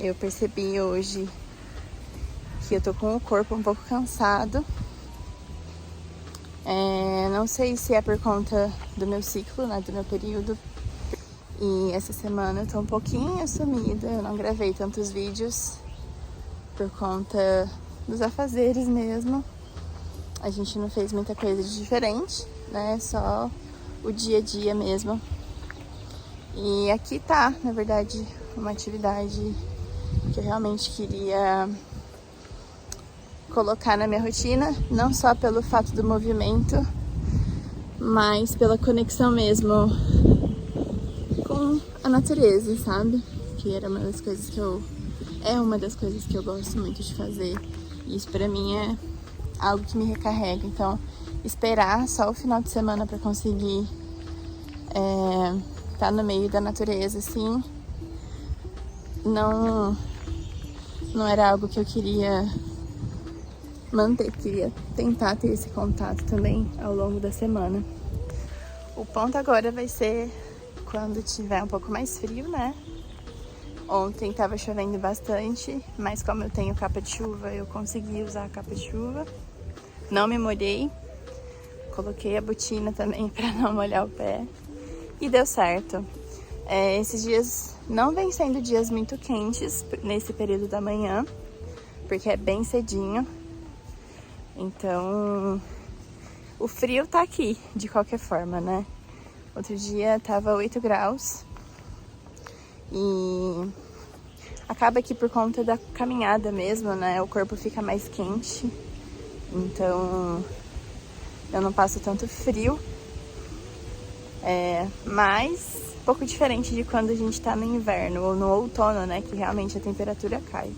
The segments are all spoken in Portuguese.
Eu percebi hoje que eu tô com o corpo um pouco cansado. Não sei se é por conta do meu ciclo, né, do meu período. E essa semana eu tô um pouquinho sumida, eu não gravei tantos vídeos por conta dos afazeres mesmo. A gente não fez muita coisa de diferente, né, só o dia a dia mesmo. E aqui tá, na verdade, uma atividade que eu realmente queria colocar na minha rotina, não só pelo fato do movimento, mas pela conexão mesmo com a natureza, sabe? Que era uma das coisas que eu gosto muito de fazer. E isso pra mim é algo que me recarrega. Então, esperar só o final de semana pra conseguir tá no meio da natureza, assim, não era algo que eu queria manter, queria tentar ter esse contato também ao longo da semana. O ponto agora vai ser quando tiver um pouco mais frio, né? Ontem tava chovendo bastante, mas como eu tenho capa de chuva, eu consegui usar a capa de chuva. Não me molhei. Coloquei a botina também pra não molhar o pé. E deu certo. Esses dias não vem sendo dias muito quentes nesse período da manhã, porque é bem cedinho. Então, o frio tá aqui, de qualquer forma, né? Outro dia tava 8 graus. E acaba que por conta da caminhada mesmo, né? O corpo fica mais quente. Então, eu não passo tanto frio. Mas um pouco diferente de quando a gente tá no inverno ou no outono, né? Que realmente a temperatura cai.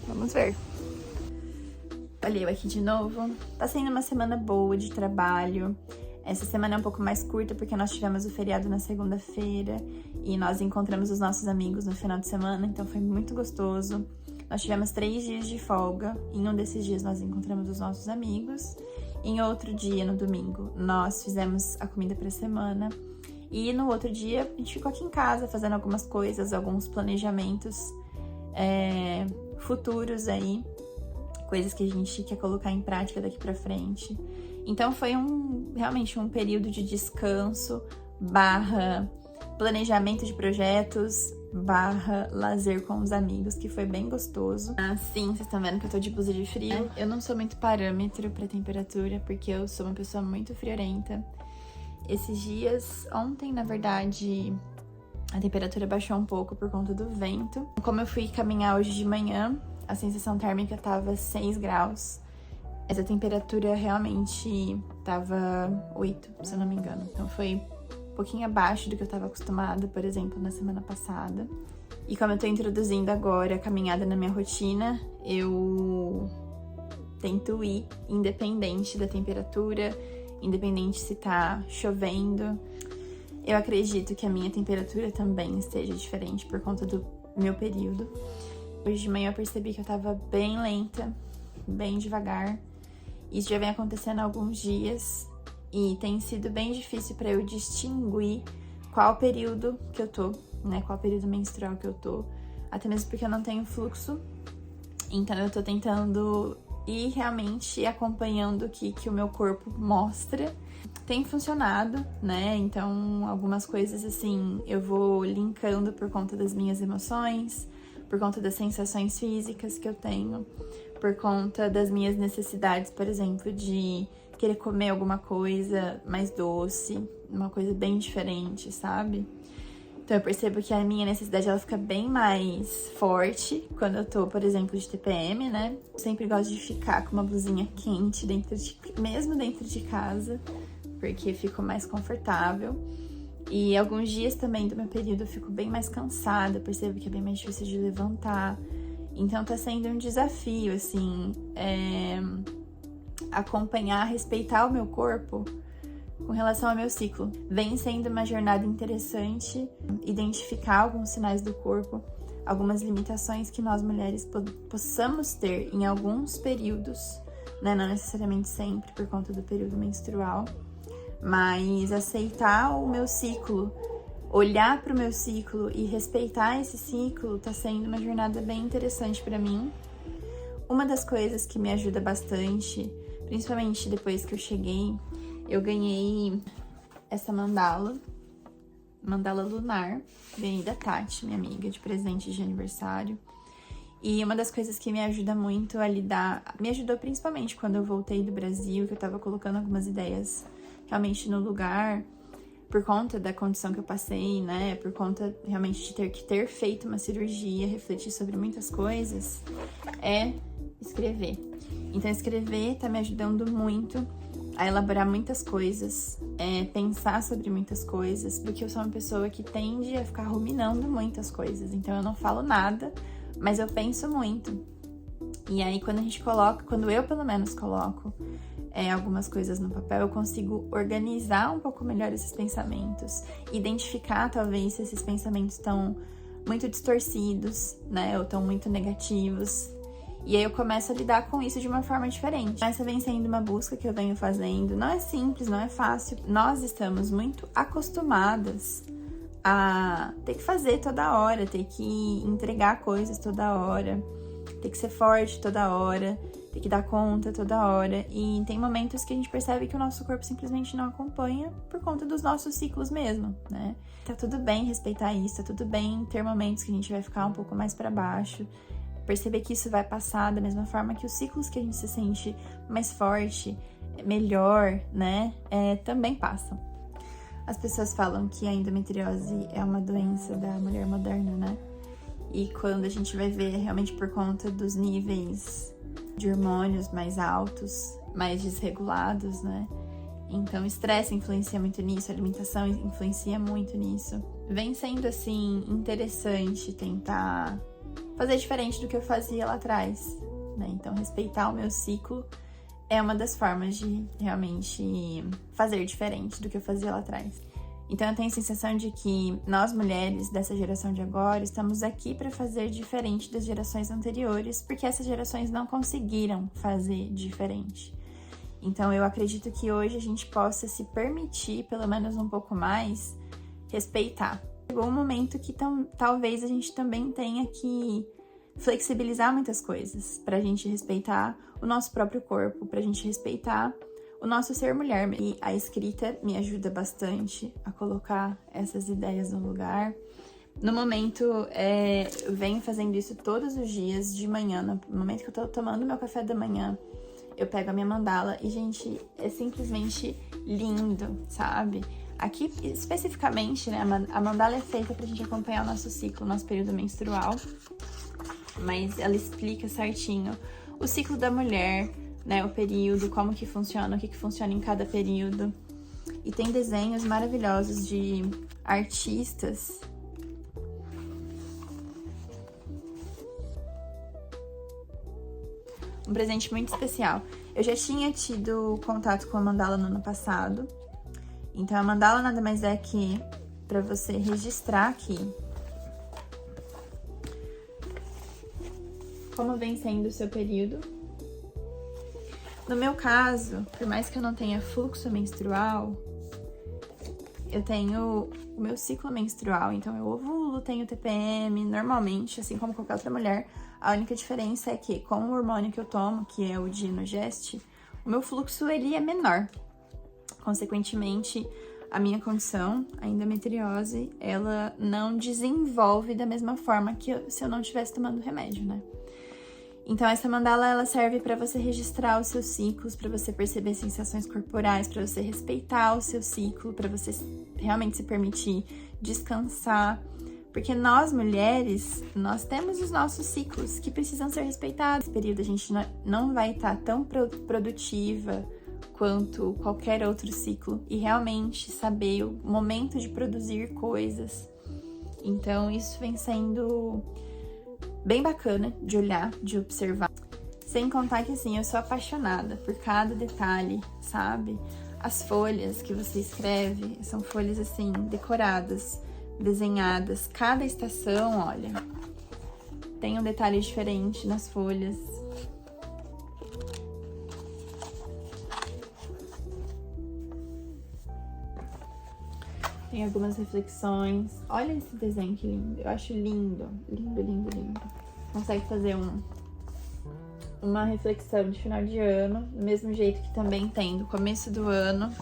Vamos ver. Olha eu aqui de novo. Tá sendo uma semana boa de trabalho. Essa semana é um pouco mais curta porque nós tivemos o feriado na segunda-feira e nós encontramos os nossos amigos no final de semana, então foi muito gostoso. Nós tivemos 3 dias de folga. Em um desses dias nós encontramos os nossos amigos. Em outro dia, no domingo, nós fizemos a comida pra semana. E no outro dia a gente ficou aqui em casa fazendo algumas coisas, alguns planejamentos futuros aí. Coisas que a gente quer colocar em prática daqui pra frente. Então foi realmente um período de descanso, planejamento de projetos, lazer com os amigos, que foi bem gostoso. Sim, vocês estão vendo que eu tô de blusa de frio. Eu não sou muito parâmetro pra temperatura, porque eu sou uma pessoa muito friorenta. Esses dias, ontem, na verdade, a temperatura baixou um pouco por conta do vento. Como eu fui caminhar hoje de manhã, a sensação térmica tava 6 graus. Essa temperatura realmente tava 8, se eu não me engano. Então foi um pouquinho abaixo do que eu tava acostumada, por exemplo, na semana passada. E como eu tô introduzindo agora a caminhada na minha rotina, eu tento ir independente da temperatura, independente se tá chovendo. Eu acredito que a minha temperatura também esteja diferente por conta do meu período. Hoje de manhã eu percebi que eu tava bem lenta, bem devagar. Isso já vem acontecendo há alguns dias e tem sido bem difícil para eu distinguir qual período que eu tô, né? Qual período menstrual que eu tô. Até mesmo porque eu não tenho fluxo. Então eu tô tentando ir realmente acompanhando o que o meu corpo mostra. Tem funcionado, né? Então algumas coisas assim eu vou linkando por conta das minhas emoções, por conta das sensações físicas que eu tenho, por conta das minhas necessidades, por exemplo, de querer comer alguma coisa mais doce, uma coisa bem diferente, sabe? Então eu percebo que a minha necessidade ela fica bem mais forte quando eu tô, por exemplo, de TPM, né? Eu sempre gosto de ficar com uma blusinha quente mesmo dentro de casa, porque fico mais confortável. E alguns dias também do meu período eu fico bem mais cansada, percebo que é bem mais difícil de levantar. Então tá sendo um desafio, assim, acompanhar, respeitar o meu corpo com relação ao meu ciclo. Vem sendo uma jornada interessante, identificar alguns sinais do corpo, algumas limitações que nós mulheres possamos ter em alguns períodos, né? Não necessariamente sempre por conta do período menstrual. Mas aceitar o meu ciclo olhar para o meu ciclo e respeitar esse ciclo tá sendo uma jornada bem interessante para mim. Uma das coisas que me ajuda bastante, principalmente depois que eu cheguei, eu ganhei essa mandala lunar, ganhei da Tati, minha amiga, de presente de aniversário. E uma das coisas que me ajuda muito a lidar, me ajudou principalmente quando eu voltei do Brasil, que eu tava colocando algumas ideias realmente no lugar, por conta da condição que eu passei, né? Por conta realmente de ter que ter feito uma cirurgia, refletir sobre muitas coisas, é escrever. Então, escrever tá me ajudando muito a elaborar muitas coisas, pensar sobre muitas coisas, porque eu sou uma pessoa que tende a ficar ruminando muitas coisas. Então, eu não falo nada, mas eu penso muito. E aí, quando eu pelo menos coloco algumas coisas no papel, eu consigo organizar um pouco melhor esses pensamentos, identificar talvez se esses pensamentos estão muito distorcidos, né, ou estão muito negativos. E aí eu começo a lidar com isso de uma forma diferente. Essa vem sendo uma busca que eu venho fazendo. Não é simples, não é fácil. Nós estamos muito acostumadas a ter que fazer toda hora, ter que entregar coisas toda hora, ter que ser forte toda hora, ter que dar conta toda hora. E tem momentos que a gente percebe que o nosso corpo simplesmente não acompanha por conta dos nossos ciclos mesmo, né? Tá tudo bem respeitar isso, tá tudo bem ter momentos que a gente vai ficar um pouco mais pra baixo, perceber que isso vai passar da mesma forma que os ciclos que a gente se sente mais forte, melhor, né, também passam. As pessoas falam que a endometriose é uma doença da mulher moderna, né? E quando a gente vai ver realmente por conta dos níveis de hormônios mais altos, mais desregulados, né? Então, o estresse influencia muito nisso, a alimentação influencia muito nisso. Vem sendo, assim, interessante tentar fazer diferente do que eu fazia lá atrás, né? Então, respeitar o meu ciclo é uma das formas de realmente fazer diferente do que eu fazia lá atrás. Então, eu tenho a sensação de que nós, mulheres dessa geração de agora, estamos aqui para fazer diferente das gerações anteriores, porque essas gerações não conseguiram fazer diferente. Então, eu acredito que hoje a gente possa se permitir, pelo menos um pouco mais, respeitar. Chegou um momento que talvez a gente também tenha que flexibilizar muitas coisas pra gente respeitar o nosso próprio corpo, pra gente respeitar o nosso ser mulher. E a escrita me ajuda bastante a colocar essas ideias no lugar. No momento, eu venho fazendo isso todos os dias de manhã. No momento que eu tô tomando meu café da manhã, eu pego a minha mandala e, gente, é simplesmente lindo, sabe? Aqui, especificamente, né, a mandala é feita pra gente acompanhar o nosso ciclo, o nosso período menstrual, mas ela explica certinho o ciclo da mulher, né, o período, como que funciona, o que funciona em cada período. E tem desenhos maravilhosos de artistas. Um presente muito especial. Eu já tinha tido contato com a mandala no ano passado. Então, a mandala nada mais é que para você registrar aqui como vem sendo o seu período. No meu caso, por mais que eu não tenha fluxo menstrual, eu tenho o meu ciclo menstrual. Então, eu ovulo, tenho TPM, normalmente, assim como qualquer outra mulher. A única diferença é que, com o hormônio que eu tomo, que é o Dinogest, o meu fluxo, ele é menor. Consequentemente, a minha condição, a endometriose, ela não desenvolve da mesma forma que se eu não estivesse tomando remédio, né? Então, essa mandala, ela serve para você registrar os seus ciclos, para você perceber sensações corporais, para você respeitar o seu ciclo, para você realmente se permitir descansar. Porque nós, mulheres, nós temos os nossos ciclos que precisam ser respeitados. Nesse período, a gente não vai estar tão produtiva quanto qualquer outro ciclo. E realmente saber o momento de produzir coisas. Então, isso vem sendo bem bacana de olhar, de observar. Sem contar que, assim, eu sou apaixonada por cada detalhe, sabe? As folhas que você escreve são folhas, assim, decoradas, desenhadas. Cada estação, olha, tem um detalhe diferente nas folhas. Tem Tem algumas reflexões. Olha esse desenho que lindo. Eu acho lindo. Lindo, lindo, lindo. Consegue fazer uma reflexão de final de ano, do mesmo jeito que também tem do começo do ano.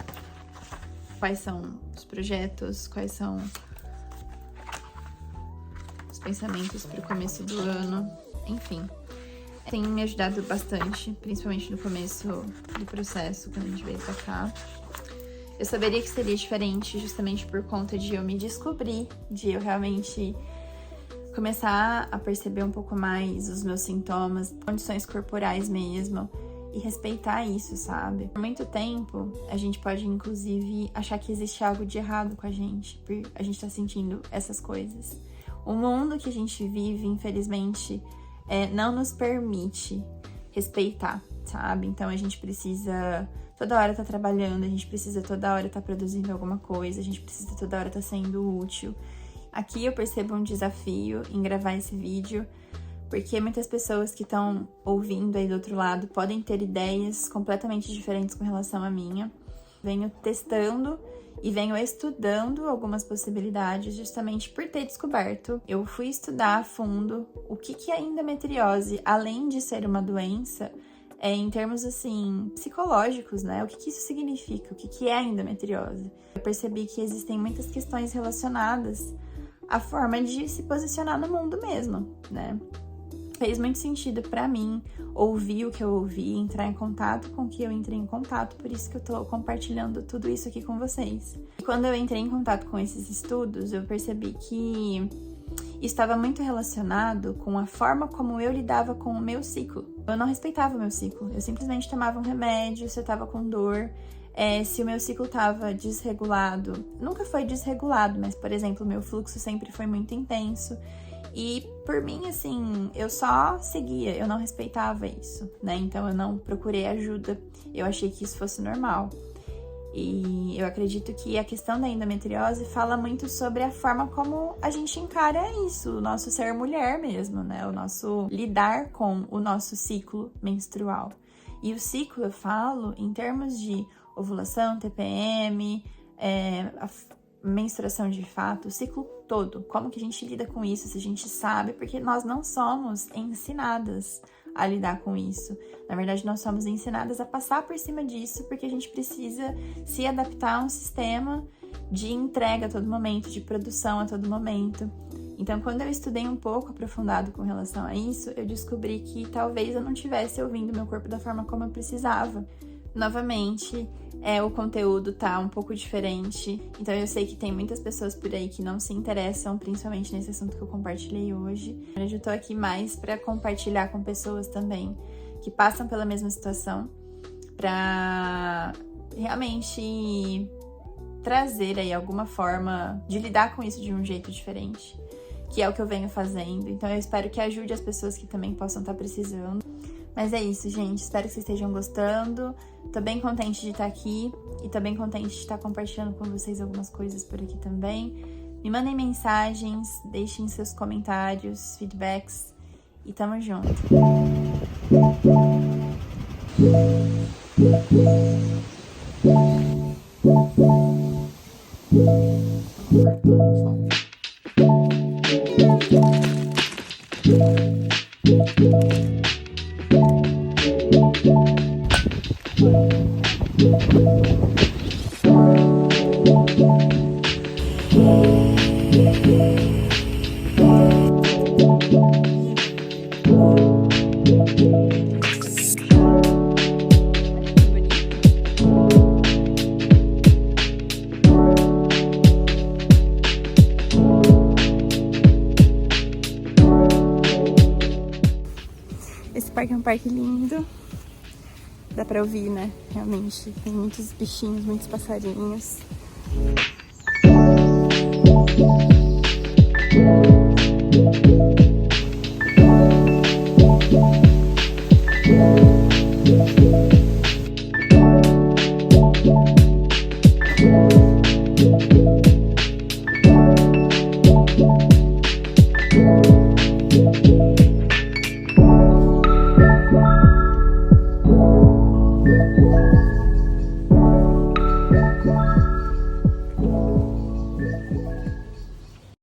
Quais são os projetos, quais são os pensamentos para o começo do ano, enfim. Tem me ajudado bastante, principalmente no começo do processo, quando a gente veio pra cá. Eu saberia que seria diferente justamente por conta de eu me descobrir, de eu realmente começar a perceber um pouco mais os meus sintomas, condições corporais mesmo, e respeitar isso, sabe? Por muito tempo, a gente pode, inclusive, achar que existe algo de errado com a gente, por a gente tá sentindo essas coisas. O mundo que a gente vive, infelizmente, não nos permite respeitar, sabe? Então, a gente precisa toda hora tá trabalhando, a gente precisa toda hora tá produzindo alguma coisa, a gente precisa toda hora tá sendo útil. Aqui eu percebo um desafio em gravar esse vídeo, porque muitas pessoas que estão ouvindo aí do outro lado podem ter ideias completamente diferentes com relação à minha. Venho testando e venho estudando algumas possibilidades justamente por ter descoberto. Eu fui estudar a fundo o que é a endometriose, além de ser uma doença, em termos, assim, psicológicos, né? O que isso significa? O que é a endometriose? Eu percebi que existem muitas questões relacionadas à forma de se posicionar no mundo mesmo, né? Fez muito sentido pra mim ouvir o que eu ouvi, entrar em contato com o que eu entrei em contato, por isso que eu tô compartilhando tudo isso aqui com vocês. E quando eu entrei em contato com esses estudos, eu percebi que estava muito relacionado com a forma como eu lidava com o meu ciclo. Eu não respeitava o meu ciclo, eu simplesmente tomava um remédio se eu tava com dor, se o meu ciclo tava desregulado. Nunca foi desregulado, mas, por exemplo, o meu fluxo sempre foi muito intenso. E por mim, assim, eu só seguia, eu não respeitava isso, né? Então eu não procurei ajuda, eu achei que isso fosse normal. E eu acredito que a questão da endometriose fala muito sobre a forma como a gente encara isso, o nosso ser mulher mesmo, né? O nosso lidar com o nosso ciclo menstrual. E o ciclo, eu falo em termos de ovulação, TPM, a menstruação de fato, o ciclo todo. Como que a gente lida com isso, se a gente sabe, porque nós não somos ensinadas a lidar com isso. Na verdade, nós somos ensinadas a passar por cima disso, porque a gente precisa se adaptar a um sistema de entrega a todo momento, de produção a todo momento. Então, quando eu estudei um pouco aprofundado com relação a isso, eu descobri que talvez eu não estivesse ouvindo meu corpo da forma como eu precisava. Novamente, o conteúdo tá um pouco diferente, então eu sei que tem muitas pessoas por aí que não se interessam, principalmente nesse assunto que eu compartilhei hoje. Eu tô aqui mais para compartilhar com pessoas também que passam pela mesma situação, para realmente trazer aí alguma forma de lidar com isso de um jeito diferente, que é o que eu venho fazendo. Então eu espero que ajude as pessoas que também possam estar precisando. Mas é isso, gente. Espero que vocês estejam gostando. Tô bem contente de estar aqui e tô bem contente de estar compartilhando com vocês algumas coisas por aqui também. Me mandem mensagens, deixem seus comentários, feedbacks e tamo junto. Esse parque é um parque lindo. Dá pra ouvir, né? Realmente, tem muitos bichinhos, muitos passarinhos.